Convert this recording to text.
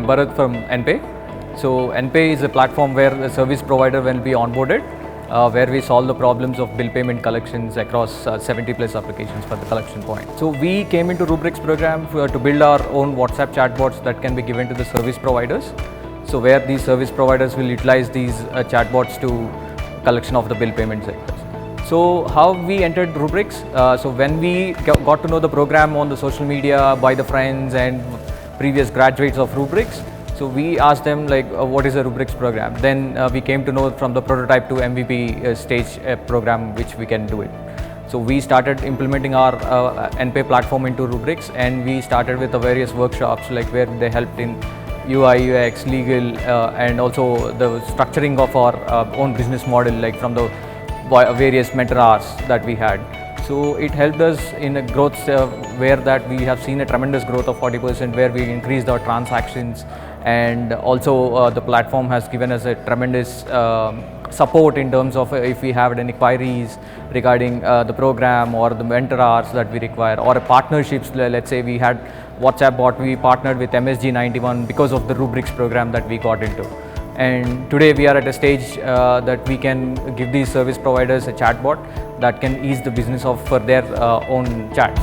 Bharat from NPay. So NPay is a platform where the service provider will be onboarded, where we solve the problems of bill payment collections across 70 plus applications for the collection point. So we came into RubriX program to build our own WhatsApp chatbots that can be given to the service providers. So where these service providers will utilize these chatbots to collection of the bill payment sectors. So how we entered RubriX? So when we got to know the program on the social media by the friends and previous graduates of RubriX, so we asked them like, what is a RubriX program? Then we came to know from the prototype to MVP stage program which we can do it. So we started implementing our NPay platform into RubriX, and we started with the various workshops like where they helped in UI, UX, legal, and also the structuring of our own business model, like from the various mentor hours that we had. So it helped us in a growth where that we have seen a tremendous growth of 40%, where we increased our transactions, and also the platform has given us a tremendous support in terms of if we have any queries regarding the program or the mentor hours that we require, or partnerships. Let's say we had WhatsApp bot, we partnered with MSG 91 because of the RubriX program that we got into. And today we are at a stage that we can give these service providers a chatbot that can ease the business of for their own chats.